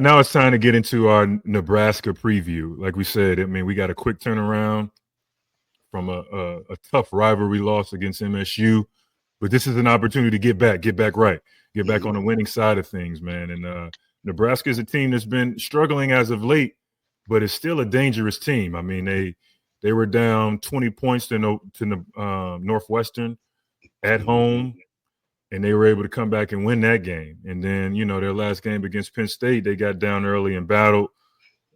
now it's time to get into our Nebraska preview. Like we said, I mean, we got a quick turnaround from a tough rivalry loss against MSU, but this is an opportunity to get back right, get back on the winning side of things, man. And Nebraska is a team that's been struggling as of late, but it's still a dangerous team. I mean, they were down 20 points to Northwestern at home, and they were able to come back and win that game. And then, their last game against Penn State, they got down early and battled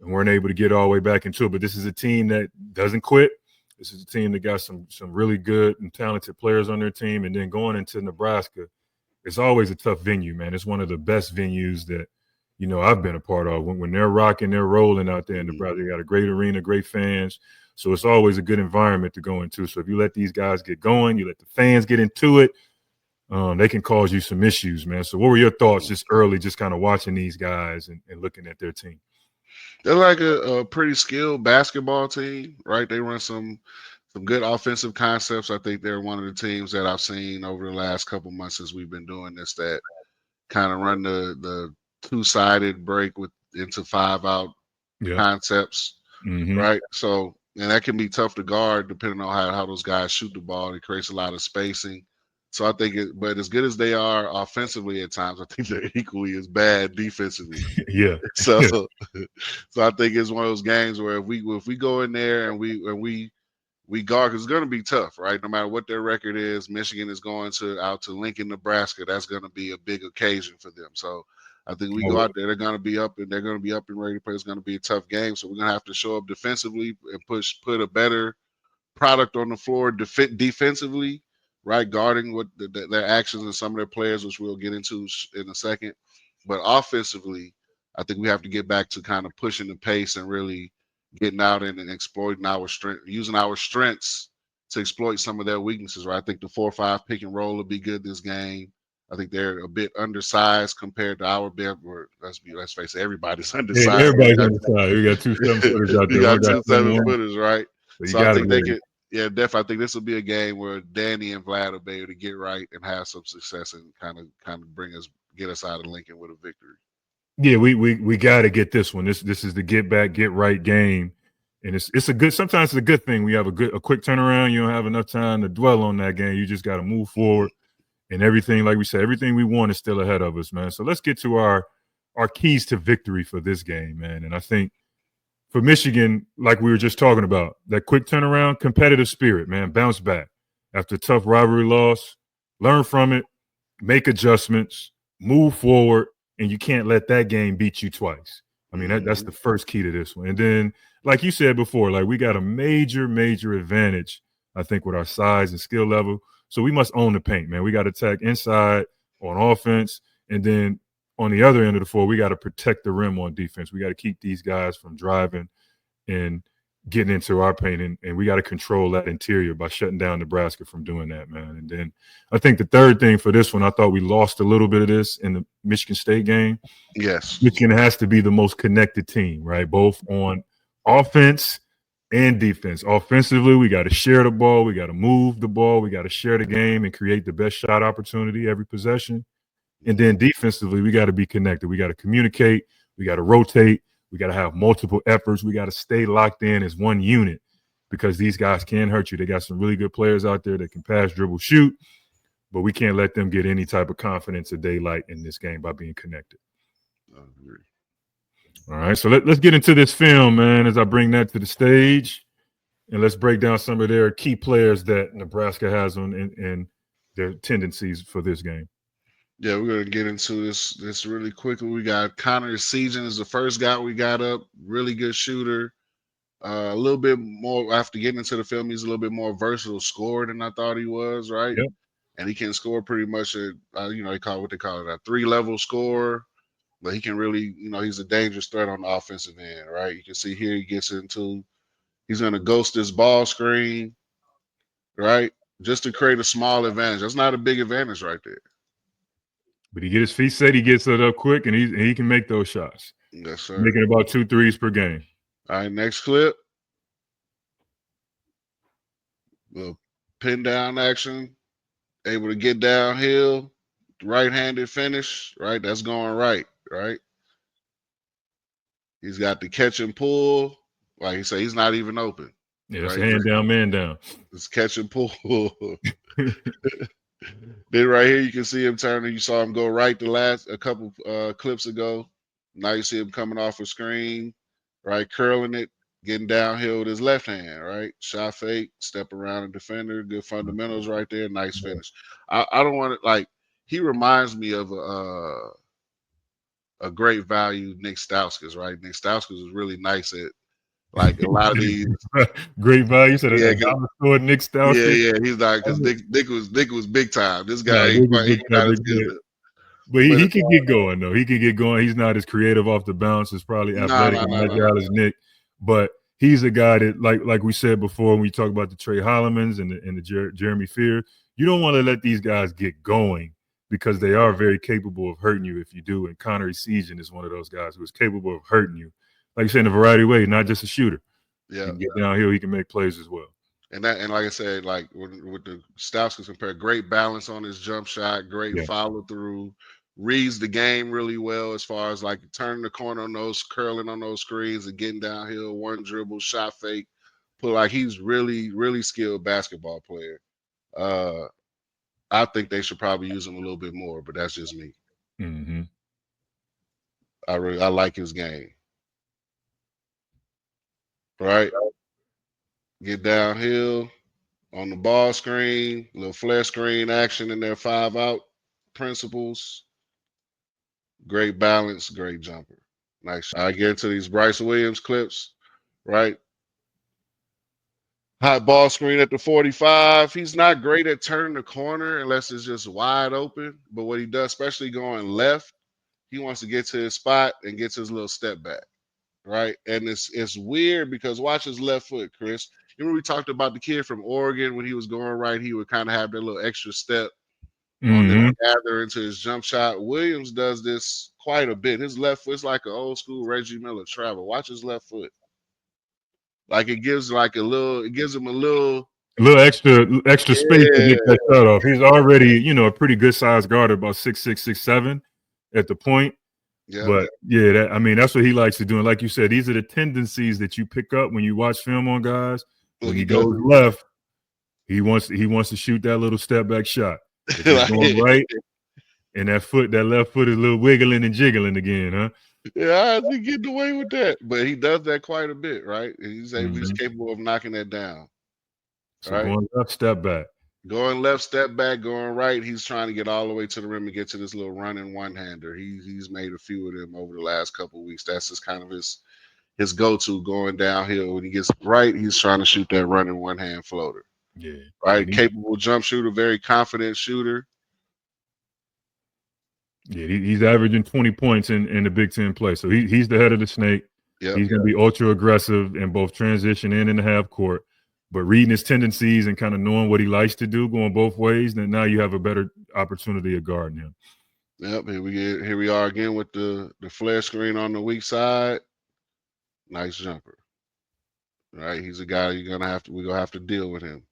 and weren't able to get all the way back into it. But this is a team that doesn't quit. This is a team that got some really good and talented players on their team. And then going into Nebraska, it's always a tough venue, man. It's one of the best venues that, I've been a part of. When they're rocking, they're rolling out there in Nebraska. They got a great arena, great fans. So it's always a good environment to go into. So if you let these guys get going, you let the fans get into it, they can cause you some issues, man. So what were your thoughts just early, just kind of watching these guys and looking at their team? They're like a pretty skilled basketball team, right? They run some good offensive concepts. I think they're one of the teams that I've seen over the last couple months since we've been doing this that kind of run the two-sided break with into 5-out Yeah. concepts, Mm-hmm. right? So, and that can be tough to guard depending on how those guys shoot the ball. It creates a lot of spacing. So I think but as good as they are offensively at times, I think they're equally as bad defensively. Yeah. So, Yeah. so I think it's one of those games where if we go in there and we guard, because it's going to be tough, right? No matter what their record is, Michigan is going out to Lincoln, Nebraska. That's going to be a big occasion for them. So I think we go out there, they're going to be up and ready to play. It's going to be a tough game. So we're going to have to show up defensively and put a better product on the floor defensively, right? Guarding what their actions and some of their players, which we'll get into in a second. But offensively, I think we have to get back to kind of pushing the pace and really getting out and exploiting our strength, using our strengths to exploit some of their weaknesses, right? I think the 4-5 pick and roll will be good this game. I think they're a bit undersized compared to our big. Let's face it, everybody's Hey, undersized. everybody's on the side. We got 2 7-footers out We there. got One got two 21, 7-footers, right? so you So I got to think be they ready. could, yeah, definitely. I think this will be a game where Danny and Vlad will be able to get right and have some success and kind of get us out of Lincoln with a victory. Yeah, we got to get this one. This is the get back, get right game, and it's a good. Sometimes it's a good thing. We have a quick turnaround. You don't have enough time to dwell on that game. You just got to move forward, and everything, like we said, everything we want is still ahead of us, man. So let's get to our keys to victory for this game, man. And I think for Michigan, like we were just talking about, that quick turnaround, competitive spirit, man, bounce back after a tough rivalry loss, learn from it, make adjustments, move forward, and you can't let that game beat you twice. I mean, that's the first key to this one. And then, like you said before, like we got a major advantage, I think, with our size and skill level. So we must own the paint, man. We got to attack inside on offense, and then on the other end of the floor, we got to protect the rim on defense. We got to keep these guys from driving and getting into our paint, and we got to control that interior by shutting down Nebraska from doing that, man. And then I think the third thing for this one, I thought we lost a little bit of this in the Michigan State game. Yes. Michigan has to be the most connected team, right? Both on offense and defense. Offensively, we got to share the ball. We got to move the ball. We got to share the game and create the best shot opportunity every possession. And then defensively, we got to be connected. We got to communicate. We got to rotate. We got to have multiple efforts. We got to stay locked in as one unit because these guys can hurt you. They got some really good players out there that can pass, dribble, shoot, but we can't let them get any type of confidence or daylight in this game by being connected. All right, so let's get into this film, man, as I bring that to the stage. And let's break down some of their key players that Nebraska has on and their tendencies for this game. Yeah, we're gonna get into this really quickly. We got Connor Season is the first guy we got up. Really good shooter. A little bit more after getting into the film. He's a little bit more versatile scorer than I thought he was. Right, Yep. and he can score pretty much at they call it a 3-level scorer. But he can really, he's a dangerous threat on the offensive end. Right, you can see here he gets into. He's gonna ghost this ball screen. Right, just to create a small advantage. That's not a big advantage right there. But he get his feet set, he gets it up quick, and he can make those shots. Yes, sir. Making about 2 threes per game. All right, next clip. Little pin down action. Able to get downhill. Right-handed finish. Right, that's going right. Right. He's got the catch and pull. Like he said, he's not even open. Yeah, that's a Right? hand down, man down. It's catch and pull. Then right here, you can see him turning. You saw him go right a couple clips ago. Now you see him coming off a screen, right, curling it, getting downhill with his left hand, right? Shot fake, step around a defender, good fundamentals right there, nice finish. I don't want to like. He reminds me of a great value Nick Stauskas, right? Nick Stauskas is really nice at like a lot of these. Great value. Said Yeah, a dollar store Nick yeah, Stauskas. yeah. He's not because Nick was big time. This No, guy Nick is he big time, not as big good. man. But But he it's, can get going though. He can get going. He's not as creative off the bounce as probably no, athletic no, and no, no, agile as Nick. But he's a guy that, like we said before, when we talk about the Trey Hollemans and the Jeremy Fear, you don't want to let these guys get going because they are very capable of hurting you if you do. And Connor Esegian is one of those guys who is capable of hurting you, like you said, in a variety of ways, not just a shooter. yeah. He can get downhill. He can make plays as well. And like I said, like with the Stauskas compare, great balance on his jump shot, great Yeah. follow through, reads the game really well as far as like turning the corner on those, curling on those screens and getting downhill, one dribble, shot fake. Put like he's really, really skilled basketball player. I think they should probably use him a little bit more, but that's just me. Mm-hmm. I like his game. Right? Get downhill on the ball screen, little flare screen action in their 5-out principles. Great balance, great jumper. Nice. I get into these Bryce Williams clips, right? Hot ball screen at the 45. He's not great at turning the corner unless it's just wide open. But what he does, especially going left, he wants to get to his spot and gets his little step back, right? And it's weird because watch his left foot, Chris. You remember we talked about the kid from Oregon when he was going right, he would kind of have that little extra step on the gather into his jump shot. Williams does this quite a bit. His left foot's like an old school Reggie Miller travel. Watch his left foot. Like it gives like it gives him a little extra space to yeah, get that shot off. He's already, a pretty good sized guard, about 6'6", 6'7" at the point. yeah. But yeah, that's what he likes to do. And like you said, these are the tendencies that you pick up when you watch film on guys. When he goes left, he wants to shoot that little step back shot. If he's going right, and that left foot is a little wiggling and jiggling again, huh? Yeah, I think getting away with that, but he does that quite a bit, right? He's capable of knocking that down. So going left, step back. Going left, step back. Going right, he's trying to get all the way to the rim and get to this little running one-hander. He's made a few of them over the last couple of weeks. That's just kind of his go-to going downhill. When he gets right, he's trying to shoot that running one-hand floater. Yeah. Right, capable jump shooter, very confident shooter. Yeah, he's averaging 20 points in the Big Ten play. So he's the head of the snake. Yep. He's going to be ultra aggressive in both transition and in the half court. But reading his tendencies and kind of knowing what he likes to do, going both ways, then now you have a better opportunity of guarding him. Yep. Here we are again with the flare screen on the weak side. Nice jumper. Right, he's a guy we're gonna have to deal with him.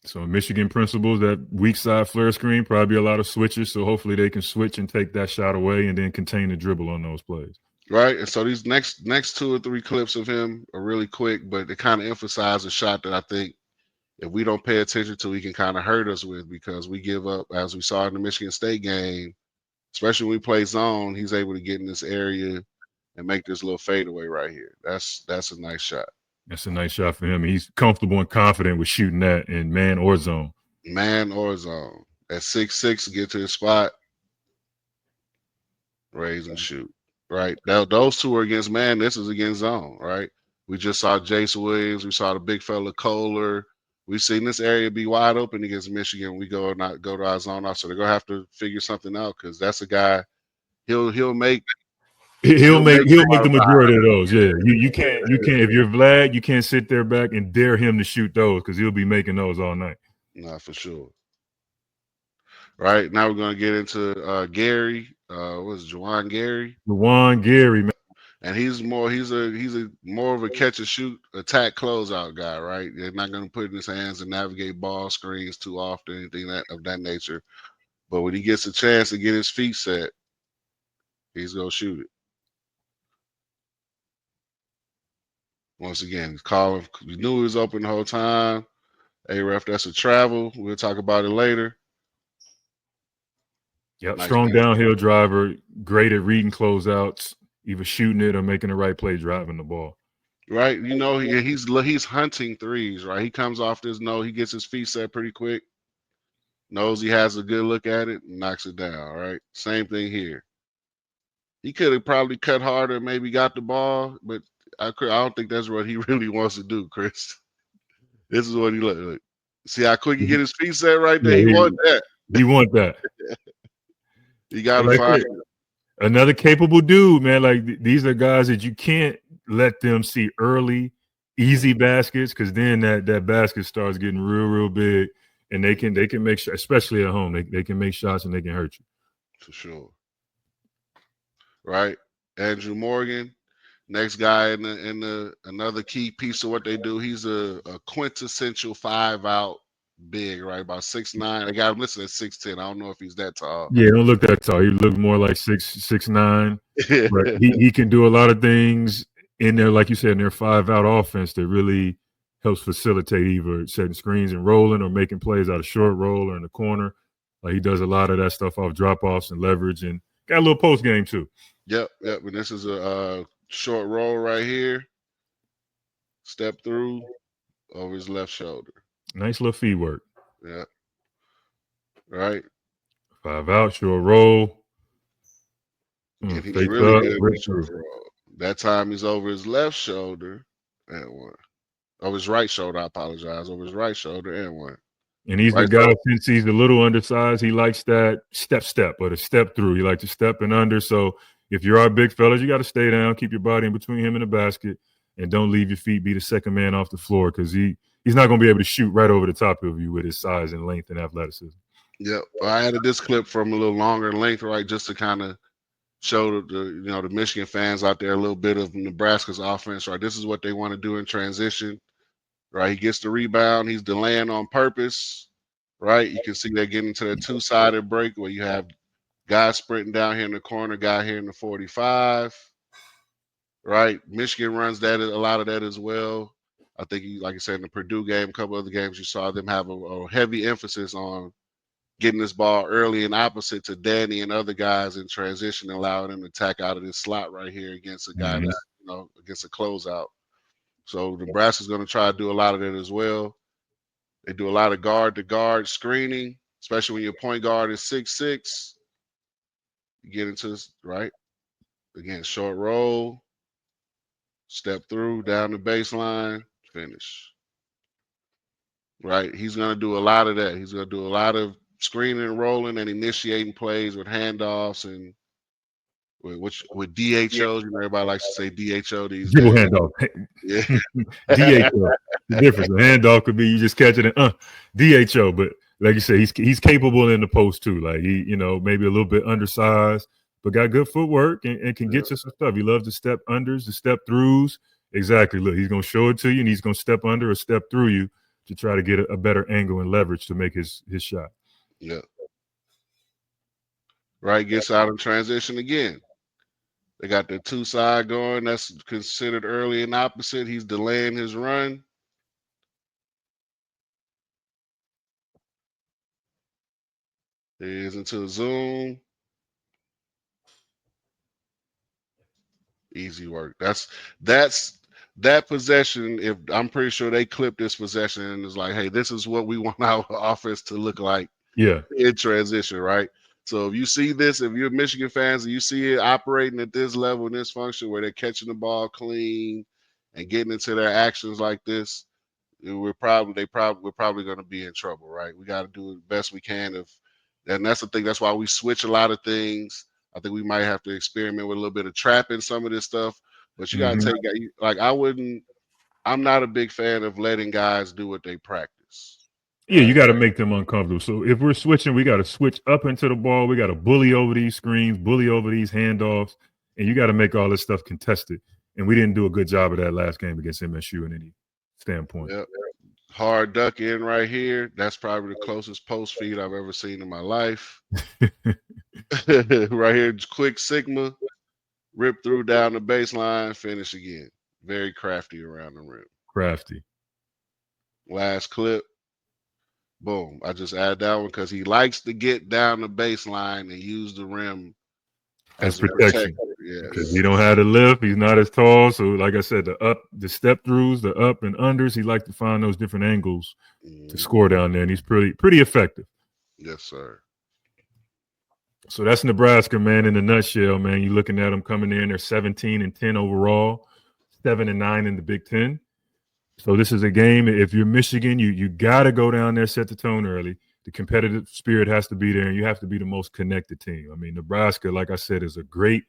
So Michigan principles, that weak side flare screen, probably a lot of switches. So hopefully they can switch and take that shot away and then contain the dribble on those plays. Right. And so these next 2 or 3 clips of him are really quick, but they kind of emphasize a shot that I think if we don't pay attention to, he can kind of hurt us with, because we give up, as we saw in the Michigan State game, especially when we play zone, he's able to get in this area and make this little fadeaway right here. That's a nice shot. That's a nice shot for him. He's comfortable and confident with shooting that in man or zone. Man or zone. At 6'6", get to his spot, raise and shoot. Right. Now, those two are against man. This is against zone. Right. We just saw Jace Williams. We saw the big fella Kohler. We've seen this area be wide open against Michigan. We go to our zone off. So they're gonna have to figure something out, because that's a guy. He'll make the majority of those. Yeah, you can't if you're Vlad, you can't sit there back and dare him to shoot those, because he'll be making those all night. Nah, for sure. Right, now we're gonna get into Gary. What's Juwan Gary? Juwan Gary, man. And he's a more of a catch and shoot, attack, closeout guy, right? They're not gonna put in his hands and navigate ball screens too often, anything of that nature. But when he gets a chance to get his feet set, He's gonna shoot it. Once again, he's calling. We knew he was open the whole time. Hey, ref, that's a travel. We'll talk about it later. Yep, Nice strong pass. downhill driver, great at reading closeouts, either shooting it or making the right play driving the ball. Right, you know, he's hunting threes. Right, he comes off this no, he gets his feet set pretty quick. Knows he has a good look at it, and knocks it down. Right, same thing here. He could have probably cut harder, maybe got the ball, but I don't think that's what he really wants to do, Chris. This is what he look like. See how quick he get his feet set right there. Yeah, He want that. He want that. You got to Like find another capable dude, man. Like these are guys that you can't let them see early, easy baskets, because then that basket starts getting real big, and they can make sure, especially at home, they can make shots and they can hurt you. for sure. Right, Andrew Morgan, next guy in the another key piece of what they do. He's a quintessential 5-out big, right? About 6'9". I got him listed at 6'10". I don't know if he's that tall. Yeah, don't look that tall. He look more like 6'9". But he can do a lot of things in there, like you said, in their 5-out offense that really helps facilitate either setting screens and rolling or making plays out of short roll or in the corner. Like he does a lot of that stuff off drop offs and leverage, and got a little post game too. Yep. And this is a short roll right here. Step through over his left shoulder. Nice little feed work. Yeah. Right. 5-out, short roll. And he's Face really up, good right at short through. roll. That time he's over his left shoulder and one. Over his right shoulder, I apologize. Over his right shoulder and one. And he's Right the guy, shoulder. since he's a little undersized, he likes that step or the step through. He likes to step and under. So if you are big fellas, you got to stay down, keep your body in between him and the basket, and don't leave your feet be the second man off the floor, because he's not going to be able to shoot right over the top of you with his size and length and athleticism. Yep. I added this clip from a little longer length, right, just to kind of show the Michigan fans out there a little bit of Nebraska's offense, right? This is what they want to do in transition, right? He gets the rebound. He's delaying on purpose, right? You can see they're getting to the two-sided break where you have guys sprinting down here in the corner, guy here in the 45, right? Michigan runs that a lot of that as well. I think, like I said, in the Purdue game, a couple other games, you saw them have a heavy emphasis on getting this ball early and opposite to Danny and other guys in transition, allowing them to attack out of this slot right here against a guy that's, against a closeout. So Nebraska's going to try to do a lot of that as well. They do a lot of guard-to-guard screening, especially when your point guard is 6'6". You get into this, right? Again, short roll, step through, down the baseline, finish. Right? He's going to do a lot of that. He's going to do a lot of screening and rolling and initiating plays with handoffs and with DHOs. Everybody likes to say DHO these Dribble days. handoff. Yeah. DHO. The difference. A handoff could be you just catch it and DHO. But like you said, he's capable in the post too. Like he, maybe a little bit undersized, but got good footwork and can get you some stuff. He loves the step unders, the step throughs. Exactly. Look, he's going to show it to you, and he's going to step under or step through you to try to get a better angle and leverage to make his shot. Yeah. Right, gets out of transition again. They got the two side going. That's considered early and opposite. He's delaying his run. He is into a zoom. Easy work. That's that possession. If I'm pretty sure they clipped this possession and it's like, hey, this is what we want our offense to look like. Yeah. In transition, right? So if you see this, if you're Michigan fans and you see it operating at this level in this function where they're catching the ball clean and getting into their actions like this, we're probably going to be in trouble, right? We got to do the best we can. And that's the thing. That's why we switch a lot of things. I think we might have to experiment with a little bit of trapping some of this stuff. But you got to take, I'm not a big fan of letting guys do what they practice. Yeah, you got to make them uncomfortable. So if we're switching, we got to switch up into the ball. We got to bully over these screens, bully over these handoffs, and you got to make all this stuff contested. And we didn't do a good job of that last game against MSU in any standpoint. Yep. Hard duck in right here. That's probably the closest post feed I've ever seen in my life. Right here, quick Sigma, rip through down the baseline, finish again. Very crafty around the rim. Crafty. Last clip. Boom. I just add that one because he likes to get down the baseline and use the rim As as a protection. protector. Because Yes. he don't have the lift. He's not as tall. So, like I said, the step throughs, the up and unders, he like to find those different angles to score down there. And he's pretty effective. Yes, sir. So that's Nebraska, man, in a nutshell, man. You're looking at them coming in. They're 17-10 overall, 7-9 in the Big Ten. So this is a game. If you're Michigan, you got to go down there, set the tone early. The competitive spirit has to be there, and you have to be the most connected team. I mean, Nebraska, like I said, is a great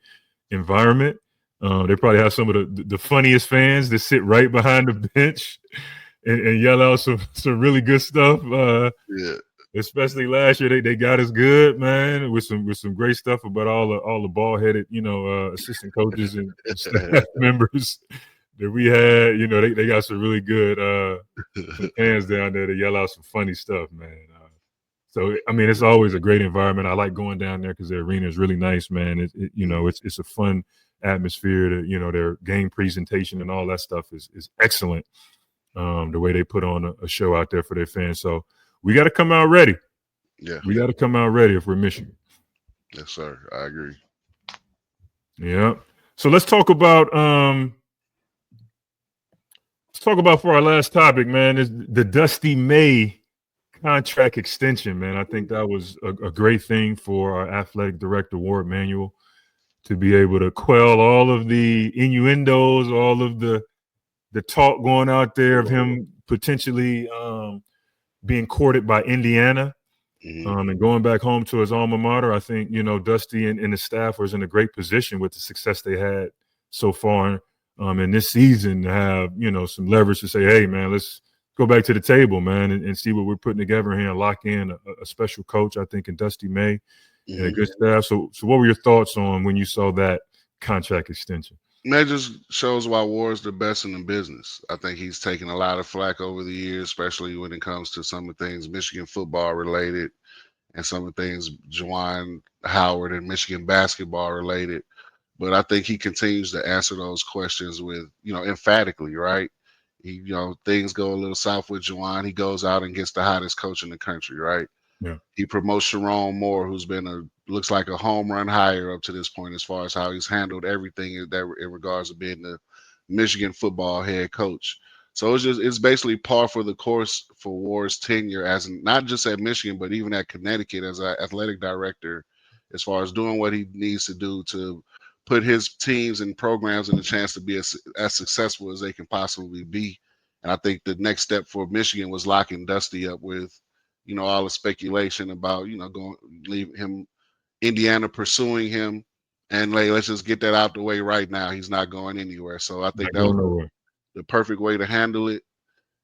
environment. They probably have some of the funniest fans that sit right behind the bench and yell out some really good stuff. Yeah. Especially last year, they got us good, man, with some great stuff about all the ball headed, assistant coaches and staff members that we had. You know, they got some really good some fans down there to yell out some funny stuff, man. So I mean, it's always a great environment. I like going down there because the arena is really nice, man. It's a fun atmosphere. Their game presentation and all that stuff is excellent. The way they put on a show out there for their fans. So we got to come out ready. Yeah. We got to come out ready if we're Michigan. Yes, sir. I agree. Yeah. So let's talk about for our last topic, man, is the Dusty May contract extension, man. I think that was a great thing for our athletic director, Ward Manuel, to be able to quell all of the innuendos, all of the talk going out there of him potentially being courted by Indiana and going back home to his alma mater. I think, Dusty and the staff was in a great position with the success they had so far in this season to have, some leverage to say, hey, man, let's go back to the table, man, and see what we're putting together here and lock in a special coach, I think, in Dusty May and a good staff. So what were your thoughts on when you saw that contract extension? That just shows why Ward's the best in the business. I think he's taken a lot of flack over the years, especially when it comes to some of the things Michigan football related and some of the things Juwan Howard and Michigan basketball related. But I think he continues to answer those questions with, emphatically, right? He, things go a little south with Juwan. He goes out and gets the hottest coach in the country, right? Yeah. He promotes Sharon Moore, who's been looks like a home run hire up to this point as far as how he's handled everything in regards to being the Michigan football head coach. So it's basically par for the course for Ward's tenure as not just at Michigan, but even at Connecticut as an athletic director, as far as doing what he needs to do to put his teams and programs in a chance to be as successful as they can possibly be. And I think the next step for Michigan was locking Dusty up with, all the speculation about, leave him, Indiana pursuing him, and let's just get that out the way right now. He's not going anywhere. So I think that was the perfect way to handle it.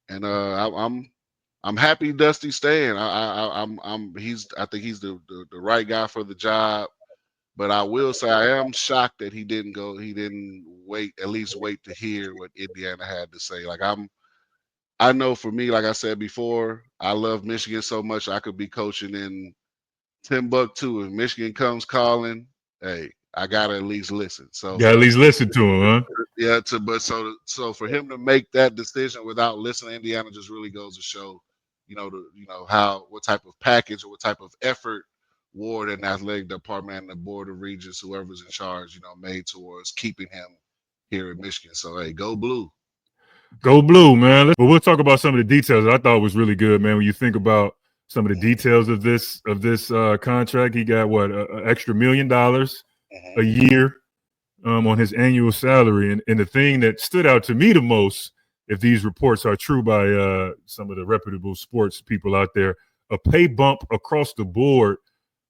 And I'm happy Dusty's staying. I think he's the right guy for the job. But I will say I am shocked that he didn't go. He didn't at least wait to hear what Indiana had to say. I know for me, like I said before, I love Michigan so much I could be coaching in Timbuktu. If Michigan comes calling, hey, I gotta at least listen. So you gotta at least listen to him, huh? Yeah. So for him to make that decision without listening to Indiana just really goes to show, what type of package or what type of effort Ward and the athletic department and the board of regents, whoever's in charge, made towards keeping him here in Michigan. So hey, go blue. Go blue, man. But we'll talk about some of the details that I thought was really good, man. When you think about some of the details of this contract, he got an extra $1 million a year on his annual salary. And the thing that stood out to me the most, if these reports are true by some of the reputable sports people out there, a pay bump across the board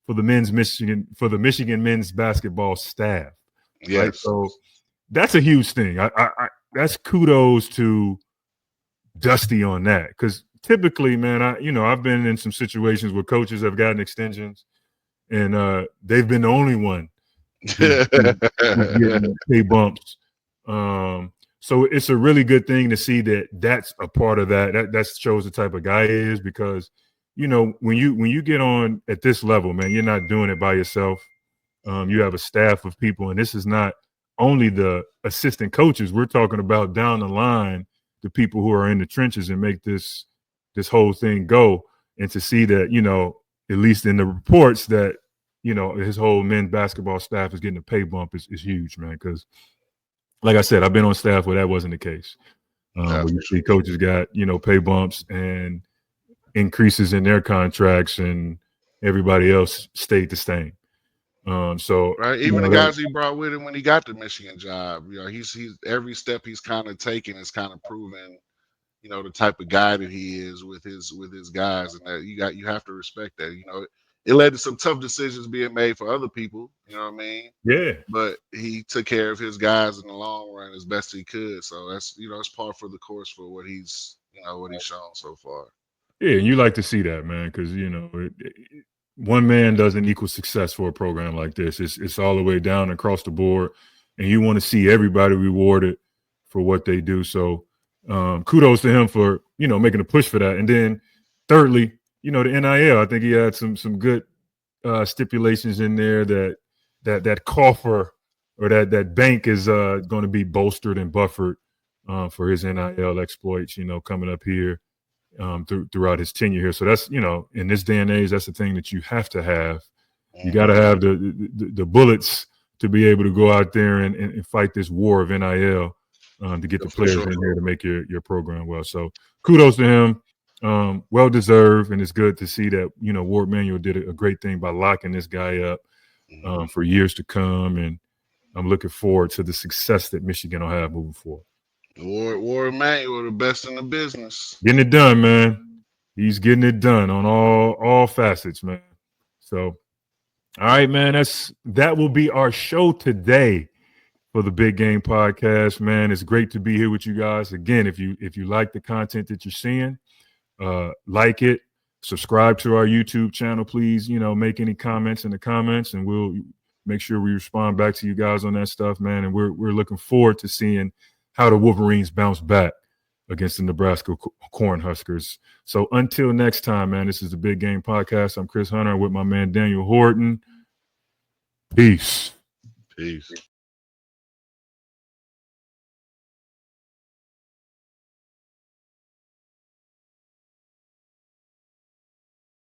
for the Michigan men's basketball staff. Yes. Right? So that's a huge thing. I that's kudos to Dusty on that, because typically, man, I've been in some situations where coaches have gotten extensions, and they've been the only one who's getting pay bumps. So So it's a really good thing to see that that's a part of that. That shows the type of guy he is, because, you know, when you get on at this level, man, you're not doing it by yourself. You have a staff of people, and this is not only the assistant coaches. We're talking about down the line, the people who are in the trenches and make this whole thing go. And to see that, you know, at least in the reports, that, you know, his whole men's basketball staff is getting a pay bump is huge, man. Because, like I said, I've been on staff where that wasn't the case. Where you see coaches got, you know, pay bumps and increases in their contracts, and everybody else stayed the same. So right, even the guys he brought with him when he got the Michigan job, you know, he's every step he's kind of taken is kind of proven, you know, the type of guy that he is with his guys, and that you have to respect that. You know, it led to some tough decisions being made for other people. You know what I mean? Yeah. But he took care of his guys in the long run as best he could. So that's, you know, it's par for the course for what he's, you know, what he's shown so far. Yeah, and you like to see that, man, because, you know, one man doesn't equal success for a program like this. It's all the way down across the board, and you want to see everybody rewarded for what they do. So kudos to him for, you know, making a push for that. And then thirdly, you know, the NIL, I think he had some good stipulations in there that coffer, or that bank is going to be bolstered and buffered for his NIL exploits, you know, coming up here throughout his tenure here. So that's, you know, in this day and age, that's the thing that you have to have. You got to have the bullets to be able to go out there and fight this war of NIL to get the players in here to make your program well. So kudos to him. Well deserved, and it's good to see that, you know, Ward Manuel did a great thing by locking this guy up for years to come, and I'm looking forward to the success that Michigan will have moving forward. Ward Manuel, the best in the business. Getting it done, man. He's getting it done on all facets, man. So, all right, man. That will be our show today for the Big Game Podcast, man. It's great to be here with you guys. Again, if you like the content that you're seeing, like it, subscribe to our YouTube channel, please. You know, make any comments in the comments, and we'll make sure we respond back to you guys on that stuff, man. And we're looking forward to seeing how the Wolverines bounce back against the Nebraska Cornhuskers. So until next time, man, this is the Big Game Podcast. I'm Chris Hunter with my man Daniel Horton. Peace. Peace.